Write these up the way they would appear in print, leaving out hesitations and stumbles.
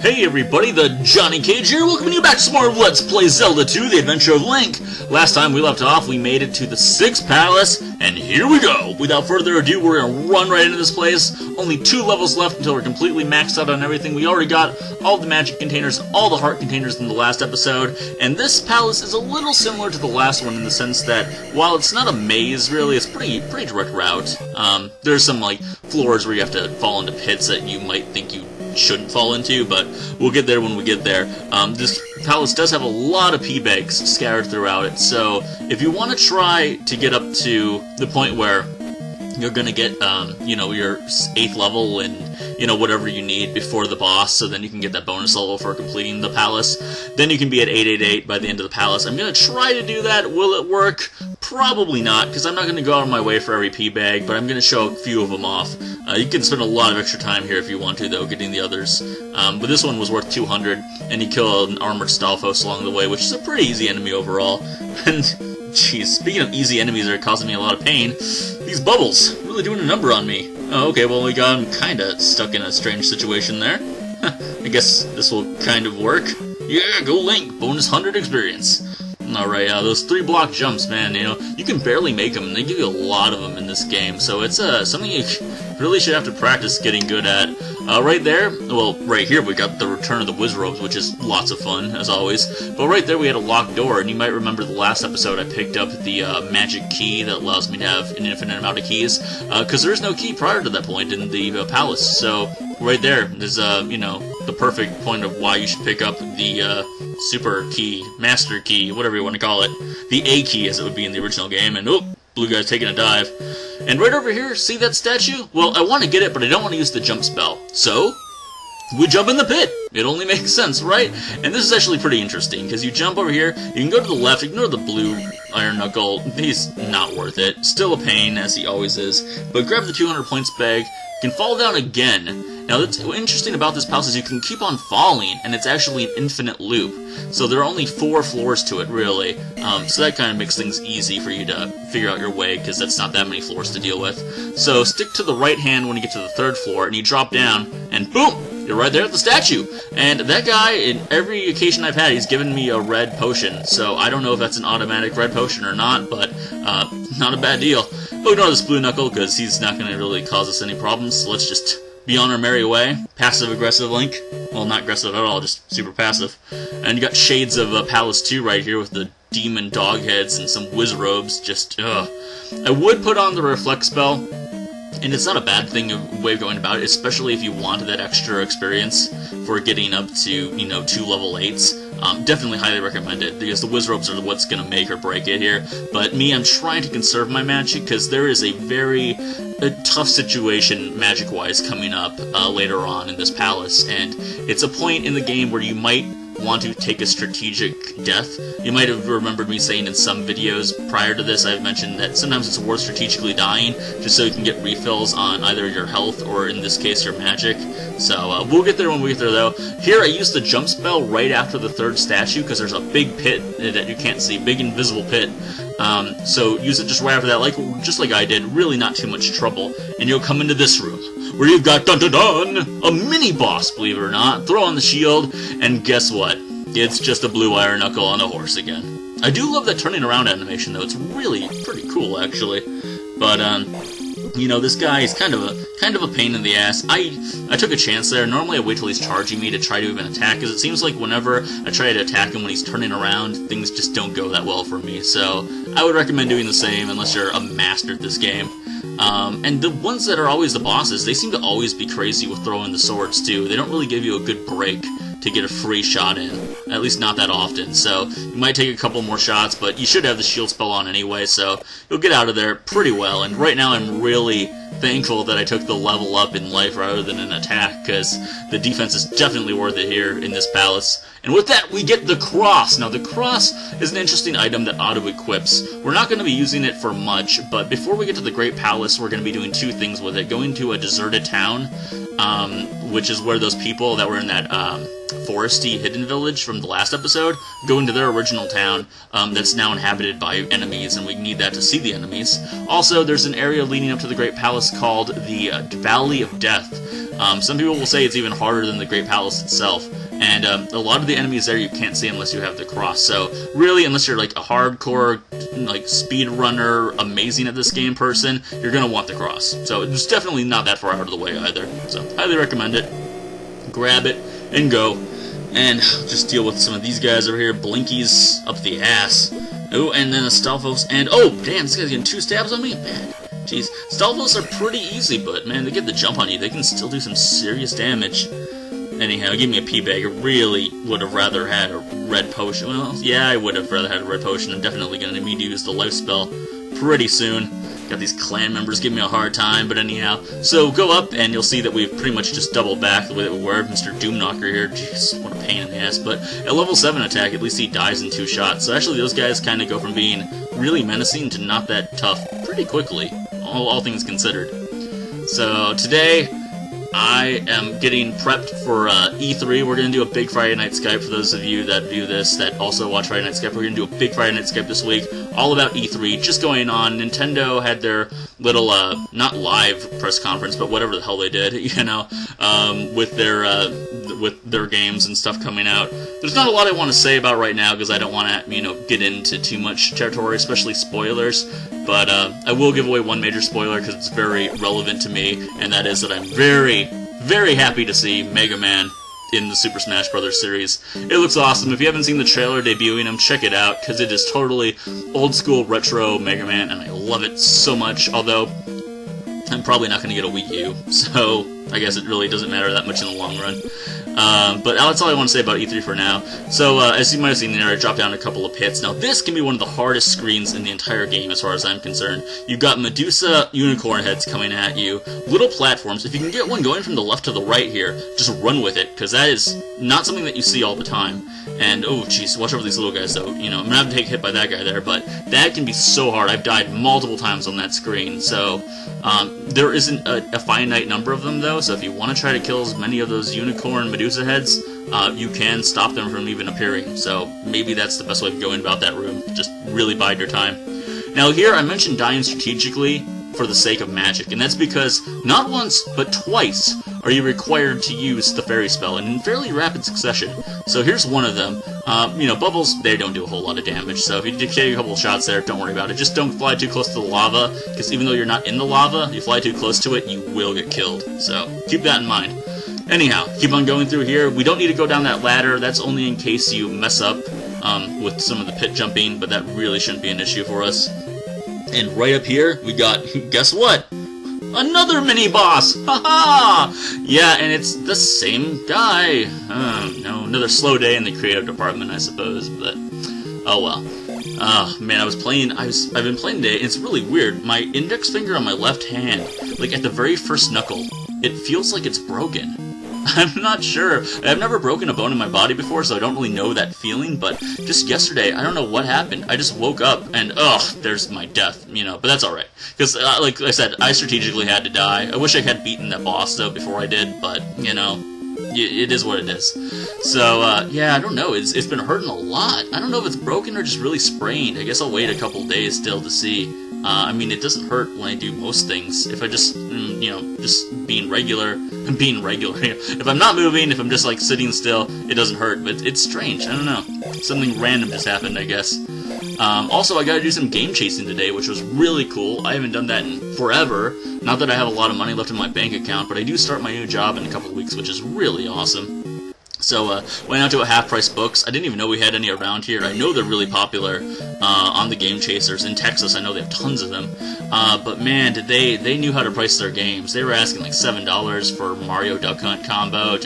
Hey everybody, the Johnny Cage here, welcoming you back to some more Let's Play Zelda 2, The Adventure of Link. Last time we left off, we made it to the 6th Palace, and here we go! Without further ado, we're gonna run right into this place. Only 2 levels left until we're completely maxed out on everything. We already got all the magic containers, all the heart containers in the last episode, and this palace is a little similar to the last one in the sense that, while it's not a maze, really, it's pretty direct route. There's some, floors where you have to fall into pits that you might think you shouldn't fall into, but we'll get there when we get there. This palace does have a lot of P-bags scattered throughout it, so if you want to try to get up to the point where you're gonna get, your 8th level and, whatever you need before the boss, so then you can get that bonus level for completing the palace, then you can be at 888 by the end of the palace. I'm gonna try to do that. Will it work? Probably not, because I'm not going to go out of my way for every P-bag, but I'm going to show a few of them off. You can spend a lot of extra time here if you want to, though, getting the others. But this one was worth 200, and you kill an armored Stalfos along the way, which is a pretty easy enemy overall. And, jeez, speaking of easy enemies that are causing me a lot of pain, these bubbles, really doing a number on me. Oh, okay, well, we got him kind of stuck in a strange situation there. I guess this will kind of work. Yeah, go Link, bonus 100 experience. Alright, those 3-block jumps, man, you can barely make them, and they give you a lot of them in this game, so it's something you really should have to practice getting good at. Right there, well, right here we got the return of the Wizrobes, which is lots of fun, as always, but right there we had a locked door, and you might remember the last episode I picked up the magic key that allows me to have an infinite amount of keys, because there's no key prior to that point in the palace, so right there is, the perfect point of why you should pick up the super key, master key, whatever you want to call it. The A key, as it would be in the original game, and oh, blue guy's taking a dive. And right over here, see that statue? Well, I want to get it, but I don't want to use the jump spell. So, we jump in the pit. It only makes sense, right? And this is actually pretty interesting, because you jump over here, you can go to the left, ignore the blue iron knuckle, he's not worth it. Still a pain, as he always is, but grab the 200 points bag, you can fall down again. Now, what's interesting about this palace is you can keep on falling, and it's actually an infinite loop. So there are only 4 floors to it, really. So that kind of makes things easy for you to figure out your way, because that's not that many floors to deal with. So stick to the right hand when you get to the 3rd floor, and you drop down, and boom! You're right there at the statue. And that guy, in every occasion I've had, he's given me a red potion. So I don't know if that's an automatic red potion or not, but not a bad deal. But ignore this blue knuckle, because he's not going to really cause us any problems. So let's just be on our merry way. Passive-aggressive Link. Well, not aggressive at all, just super passive. And you got shades of Palace 2 right here with the demon dog heads and some Wizrobes. Just, ugh. I would put on the Reflect spell, and it's not a bad way of going about it, especially if you wanted that extra experience for getting up to, 2 level 8s. Definitely highly recommend it, because the Wizrobes are what's going to make or break it here. But me, I'm trying to conserve my magic, because there is a very tough situation, magic-wise, coming up later on in this palace. And it's a point in the game where you might want to take a strategic death. You might have remembered me saying in some videos prior to this, I've mentioned that sometimes it's worth strategically dying, just so you can get refills on either your health or, in this case, your magic. So, we'll get there when we get there, though. Here, I used the jump spell right after the 3rd statue, because there's a big pit that you can't see, big invisible pit. So use it just right after that, just like I did, really not too much trouble. And you'll come into this room, where you've got, dun-dun-dun, a mini-boss, believe it or not. Throw on the shield, and guess what? It's just a blue iron knuckle on a horse again. I do love that turning around animation, though. It's really pretty cool, actually. But, this guy is kind of a pain in the ass. I took a chance there. Normally I wait till he's charging me to try to even attack, because it seems like whenever I try to attack him when he's turning around, things just don't go that well for me. So I would recommend doing the same unless you're a master at this game. And the ones that are always the bosses, they seem to always be crazy with throwing the swords too. They don't really give you a good break to get a free shot in, at least not that often. So you might take a couple more shots, but you should have the shield spell on anyway, so you'll get out of there pretty well. And right now I'm really thankful that I took the level up in life rather than an attack, because the defense is definitely worth it here in this palace. And with that, we get the cross. Now, the cross is an interesting item that auto-equips. We're not going to be using it for much, but before we get to the Great Palace, we're going to be doing 2 things with it. Going to a deserted town, which is where those people that were in that foresty hidden village from the last episode go into their original town that's now inhabited by enemies, and we need that to see the enemies. Also, there's an area leading up to the Great Palace called the Valley of Death, Some people will say it's even harder than the Great Palace itself, and a lot of the enemies there you can't see unless you have the cross. So really, unless you're like a hardcore like speedrunner, amazing at this game person, you're gonna want the cross. So it's definitely not that far out of the way either. So highly recommend it. Grab it and go, and just deal with some of these guys over here. Blinkies up the ass. Oh, and then a Stalfos, and oh damn, this guy's getting 2 stabs on me. Bad. Jeez, Stalfos are pretty easy, but man, they get the jump on you. They can still do some serious damage. Anyhow, give me a pea bag. I really would have rather had a red potion. Well, yeah, I would have rather had a red potion. I'm definitely going to need to use the life spell pretty soon. Got these clan members giving me a hard time, but anyhow. So go up, and you'll see that we've pretty much just doubled back the way that we were. Mr. Doomknocker here, jeez, what a pain in the ass. But at level 7 attack, at least he dies in 2 shots. So actually, those guys kind of go from being really menacing to not that tough pretty quickly, all things considered. So today, I am getting prepped for E3. We're going to do a big Friday Night Skype for those of you that view this, that also watch Friday Night Skype. We're going to do a big Friday Night Skype this week, all about E3, just going on. Nintendo had their little, not live press conference, but whatever the hell they did, you know, with their games and stuff coming out. There's not a lot I want to say about right now, because I don't want to, you know, get into too much territory, especially spoilers. But I will give away one major spoiler because it's very relevant to me, and that is that I'm very, very happy to see Mega Man in the Super Smash Bros. Series. It looks awesome. If you haven't seen the trailer debuting him, check it out, because it is totally old-school retro Mega Man, and I love it so much, although I'm probably not going to get a Wii U, so I guess it really doesn't matter that much in the long run. But that's all I want to say about E3 for now. So, as you might have seen there, I dropped down a couple of pits. Now, this can be one of the hardest screens in the entire game, as far as I'm concerned. You've got Medusa unicorn heads coming at you, little platforms. If you can get one going from the left to the right here, just run with it, because that is not something that you see all the time. And, oh, jeez, watch over these little guys, though. You know, I'm going to have to take a hit by that guy there, but that can be so hard. I've died multiple times on that screen, so there isn't a finite number of them, though, so if you want to try to kill as many of those unicorn Medusa heads, you can stop them from even appearing, so maybe that's the best way of going about that room. Just really bide your time. Now here, I mentioned dying strategically for the sake of magic, and that's because not once, but twice are you required to use the fairy spell, and in fairly rapid succession. So here's one of them. You know, bubbles, they don't do a whole lot of damage, so if you take a couple of shots there, don't worry about it. Just don't fly too close to the lava, because even though you're not in the lava, you fly too close to it, you will get killed. So keep that in mind. Anyhow, keep on going through here. We don't need to go down that ladder. That's only in case you mess up with some of the pit jumping, but that really shouldn't be an issue for us. And right up here, we got, guess what? Another mini-boss! Haha! Yeah, and it's the same guy. No, another slow day in the creative department, I suppose, but oh well. Man, I've been playing today, and it's really weird. My index finger on my left hand, like at the very first knuckle, it feels like it's broken. I'm not sure. I've never broken a bone in my body before, so I don't really know that feeling, but just yesterday, I don't know what happened. I just woke up, and ugh, there's my death, you know, but that's alright. Because, like I said, I strategically had to die. I wish I had beaten that boss, though, before I did, but, you know, it is what it is. So, yeah, I don't know. It's been hurting a lot. I don't know if it's broken or just really sprained. I guess I'll wait a couple days still to see. I mean, it doesn't hurt when I do most things. If I just, you know, just being regular, if I'm not moving, if I'm just, like, sitting still, it doesn't hurt, but it's strange. I don't know. Something random just happened, I guess. Also, I gotta do some game chasing today, which was really cool. I haven't done that in forever. Not that I have a lot of money left in my bank account, but I do start my new job in a couple of weeks, which is really awesome. So, went out to a half-price books. I didn't even know we had any around here. I know they're really popular on the Game Chasers. In Texas, I know they have tons of them. But man, they knew how to price their games. They were asking like $7 for Mario Duck Hunt combo. You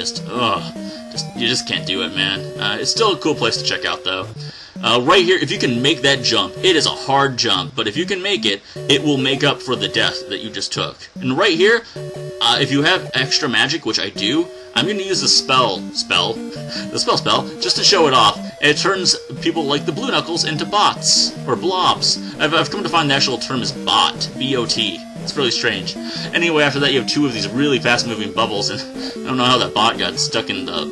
just can't do it, man. It's still a cool place to check out, though. Right here, if you can make that jump, it is a hard jump, but if you can make it, it will make up for the death that you just took. And right here, if you have extra magic, which I do, I'm going to use the spell, just to show it off. It turns people like the Blue Knuckles into bots, or blobs. I've come to find the actual term is bot, B-O-T. It's really strange. Anyway, after that you have 2 of these really fast-moving bubbles, and I don't know how that bot got stuck in the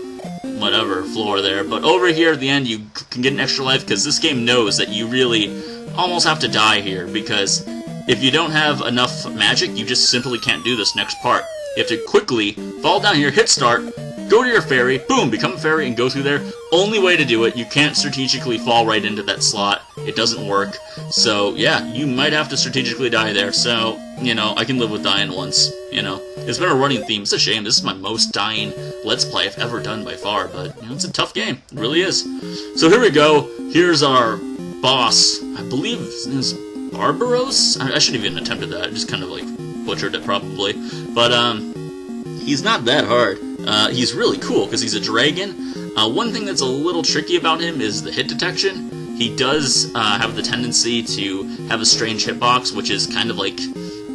whatever floor there, but over here at the end you can get an extra life, because this game knows that you really almost have to die here, because if you don't have enough magic, you just simply can't do this next part. You have to quickly fall down here, hit start, go to your fairy, boom, become a fairy, and go through there. Only way to do it. You can't strategically fall right into that slot. It doesn't work. So, yeah, you might have to strategically die there. So, you know, I can live with dying once, you know. It's been a running theme. It's a shame. This is my most dying Let's Play I've ever done by far, but, you know, it's a tough game. It really is. So here we go. Here's our boss. I believe his name is Barbaros? I shouldn't even attempted that. I just kind of, like, butchered it probably. But, he's not that hard. He's really cool because he's a dragon. One thing that's a little tricky about him is the hit detection. He does have the tendency to have a strange hitbox, which is kind of like,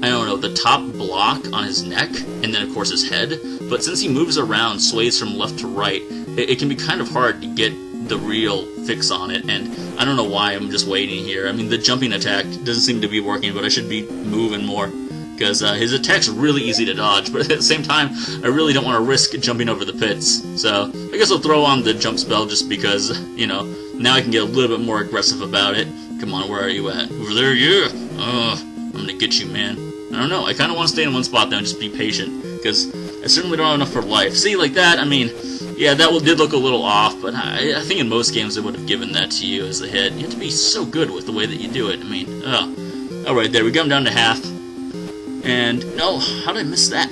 I don't know, the top block on his neck, and then of course his head. But since he moves around, sways from left to right, it can be kind of hard to get the real fix on it, and I don't know why I'm just waiting here. I mean, the jumping attack doesn't seem to be working, but I should be moving more. Because his attack's really easy to dodge, but at the same time, I really don't want to risk jumping over the pits. So, I guess I'll throw on the jump spell just because, you know, now I can get a little bit more aggressive about it. Come on, where are you at? Over there, yeah! I'm gonna get you, man. I don't know, I kind of want to stay in one spot now and just be patient, because I certainly don't have enough for life. See, like that, I mean, yeah, that did look a little off, but I think in most games they would have given that to you as a hit. You have to be so good with the way that you do it. I mean, Alright, there, we got him down to half. And, no, how did I miss that?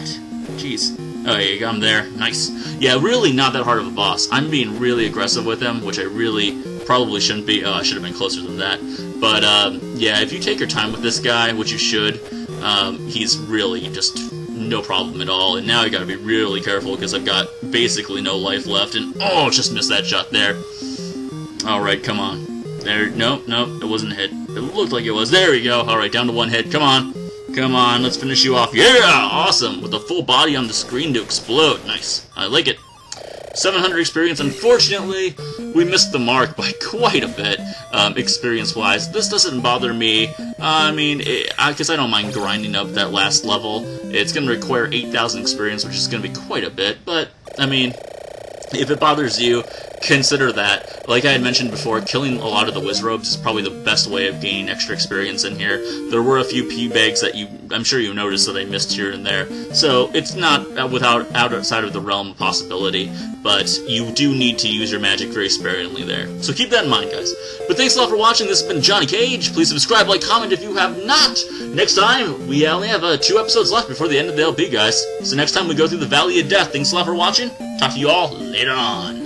Jeez. Oh, yeah, you got him there. Nice. Yeah, really not that hard of a boss. I'm being really aggressive with him, which I really probably shouldn't be. Oh, I should have been closer than that. But, yeah, if you take your time with this guy, which you should, he's really just no problem at all. And now I gotta be really careful because I've got basically no life left. And, oh, just missed that shot there. Alright, come on. There, no, it wasn't a hit. It looked like it was. There we go. Alright, down to one hit. Come on. Come on, let's finish you off. Yeah! Awesome! With the full body on the screen to explode. Nice. I like it. 700 experience. Unfortunately, we missed the mark by quite a bit, experience-wise. This doesn't bother me. I mean, because I don't mind grinding up that last level. It's going to require 8,000 experience, which is going to be quite a bit. But, I mean, if it bothers you, consider that. Like I had mentioned before, killing a lot of the Wizrobes is probably the best way of gaining extra experience in here. There were a few P-bags that I'm sure you noticed that I missed here and there. So it's not outside of the realm of possibility, but you do need to use your magic very sparingly there. So keep that in mind, guys. But thanks a lot for watching. This has been Johnny Cage. Please subscribe, like, comment if you have not. Next time, we only have 2 episodes left before the end of the LP, guys. So next time we go through the Valley of Death. Thanks a lot for watching. Talk to you all later on.